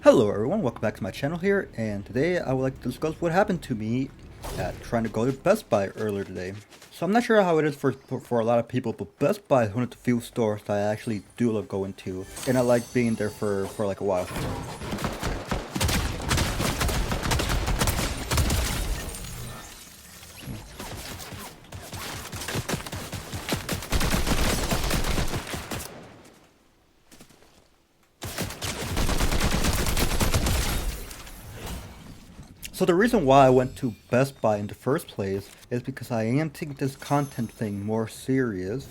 Hello everyone, welcome back to my channel here, and today I would like to discuss what happened to me at trying to go to Best Buy earlier today. So I'm not sure how it is for a lot of people, but Best Buy is one of the few stores that I actually do love going to, and I like being there for like a while. So the reason why I went to Best Buy in the first place is because I am taking this content thing more serious,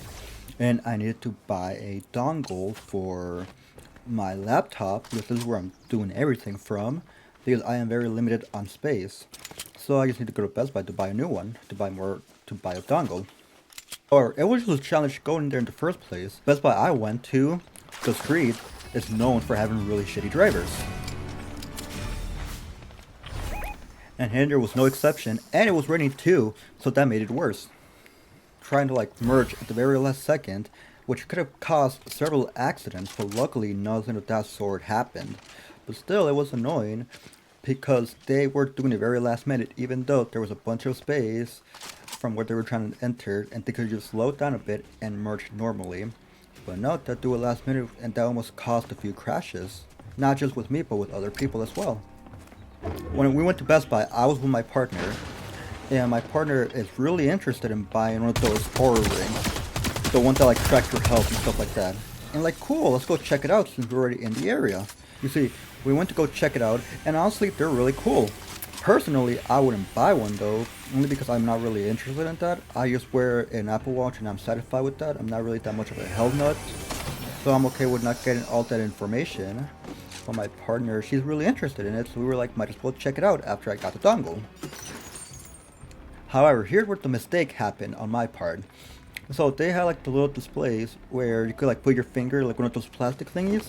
and I needed to buy a dongle for my laptop, because this is where I'm doing everything from, because I am very limited on space. So I just need to go to Best Buy to buy a new one, to buy a dongle. Or it was just a challenge going there in the first place. Best Buy I went to, the street, is known for having really shitty drivers. And Hinder was no exception, and it was raining too, so that made it worse. Trying to like merge at the very last second, which could have caused several accidents, but luckily nothing of that sort happened. But still, it was annoying, because they were doing it very last minute, even though there was a bunch of space from where they were trying to enter, and they could just slow down a bit and merge normally. But no, they do it last minute, and that almost caused a few crashes. Not just with me, but with other people as well. When we went to Best Buy, I was with my partner, and my partner is really interested in buying one of those horror rings, the ones that like track your health and stuff like that. And like, cool, let's go check it out since we're already in the area. You see, we went to go check it out, and honestly, they're really cool. Personally, I wouldn't buy one though, only because I'm not really interested in that. I just wear an Apple Watch and I'm satisfied with that. I'm not really that much of a health nut, so I'm okay with not getting all that information. But my partner, she's really interested in it, so we were like, might as well check it out after I got the dongle. However, here's where the mistake happened on my part. So they had like the little displays where you could like put your finger, like one of those plastic thingies,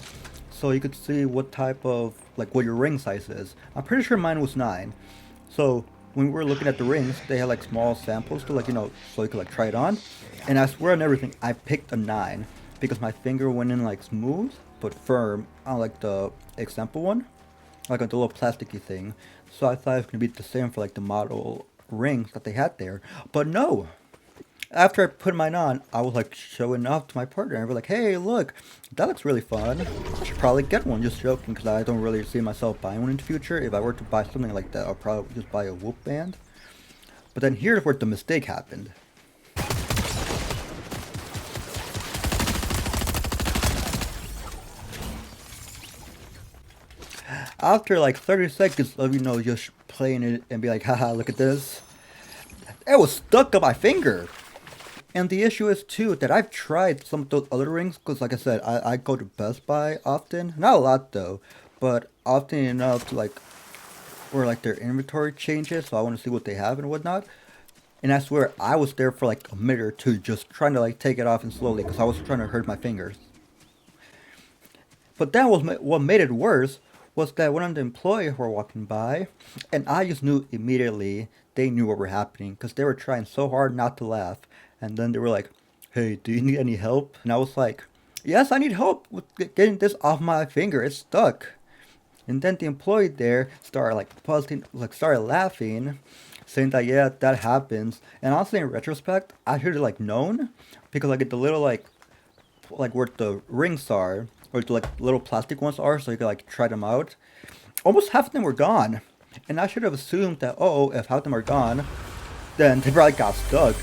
so you could see what type of, like what your ring size is. I'm pretty sure mine was 9. So when we were looking at the rings, they had like small samples to like, so you could like try it on. And I swear on everything, I picked a 9 because my finger went in like smooth but firm on like the example one, like a little plasticky thing. So I thought it was gonna be the same for like the model rings that they had there, but no. After I put mine on, I was like showing off to my partner, and we're like, "Hey, look, that looks really fun. I should probably get one." Just joking, because I don't really see myself buying one in the future. If I were to buy something like that, I'll probably just buy a Whoop band. But then here's where the mistake happened. After like 30 seconds of just playing it and be like, haha, look at this, it was stuck on my finger. And the issue is too that I've tried some of those other rings, because like I said, I go to Best Buy often, not a lot though, but often enough to like where like their inventory changes, so I want to see what they have and whatnot. And I swear I was there for like a minute or two just trying to like take it off and slowly, because I was trying to hurt my fingers. But that was what made it worse, was that one of the employees were walking by, and I just knew immediately they knew what were happening, because they were trying so hard not to laugh. And then they were like, "Hey, do you need any help?" And I was like, "Yes, I need help with getting this off my finger. It's stuck." And then the employee there started like posting, like started laughing, saying that yeah, that happens. And honestly, in retrospect, I should have like known, because like the little like where the rings are, or the like little plastic ones are, so you could like try them out. Almost half of them were gone, and I should have assumed that, oh, if half of them are gone, then they probably got stuck.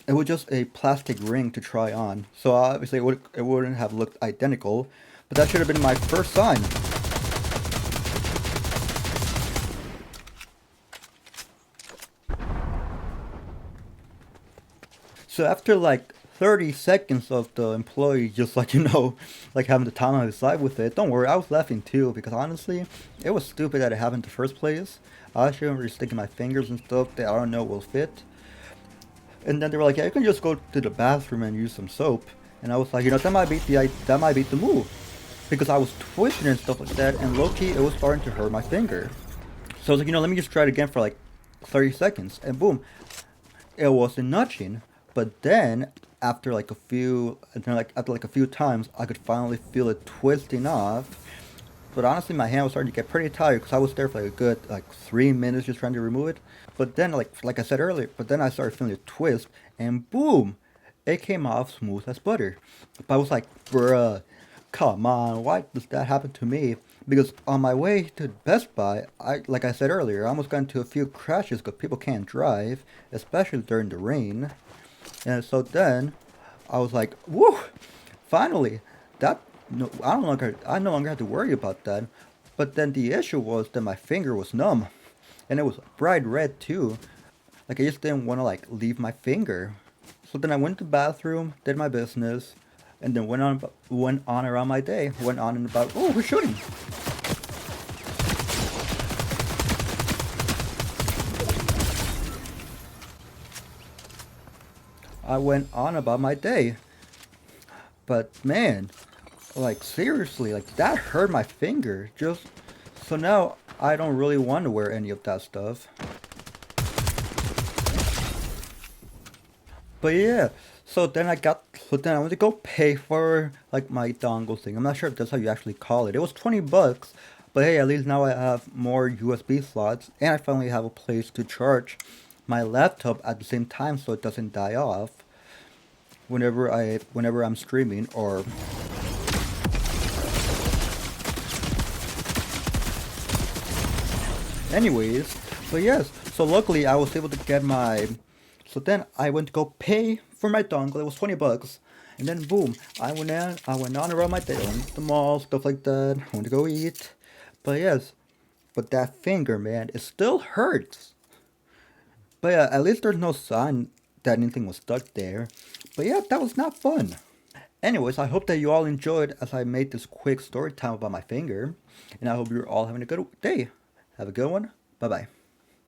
It was just a plastic ring to try on, so obviously it wouldn't have looked identical, but that should have been my first sign. So after like 30 seconds of the employee just like, like having the time on his side with it, don't worry, I was laughing too, because honestly, it was stupid that it happened in the first place. I shouldn't be sticking my fingers and stuff that I don't know will fit. And then they were like, yeah, you can just go to the bathroom and use some soap. And I was like, that might be the move, because I was twisting and stuff like that, and low-key, it was starting to hurt my finger. So I was like, let me just try it again for like 30 seconds, and boom, it wasn't nudging. But then after like a few times, I could finally feel it twisting off. But honestly, my hand was starting to get pretty tired because I was there for like a good like 3 minutes just trying to remove it. But then, like I said earlier, but then I started feeling a twist, and boom, it came off smooth as butter. But I was like, bruh, come on, why does that happen to me? Because on my way to Best Buy, like I said earlier, I almost got into a few crashes because people can't drive, especially during the rain. And so then I was like, woo, finally, that no, I no longer had to worry about that. But then the issue was that my finger was numb, and it was bright red too. Like I just didn't want to like leave my finger. So then I went to the bathroom, did my business, and then went on around my day. Went on and about. Oh, we're shooting. I went on about my day. But man, like seriously, like that hurt my finger. Just so now I don't really want to wear any of that stuff. But yeah, so then I went to go pay for like my dongle thing. I'm not sure if that's how you actually call it. It was 20 bucks, but hey, at least now I have more USB slots and I finally have a place to charge my laptop at the same time so it doesn't die off whenever I'm streaming or. Anyways, but yes, so luckily I was able to get my. So then I went to go pay for my dongle. It was 20 bucks, and then boom, I went on around my day, I went to the mall, stuff like that. I went to go eat, but yes, but that finger, man, it still hurts. But yeah, at least there's no sign that anything was stuck there. But yeah, that was not fun. Anyways, I hope that you all enjoyed as I made this quick story time about my finger, and I hope you're all having a good day. Have a good one. Bye bye.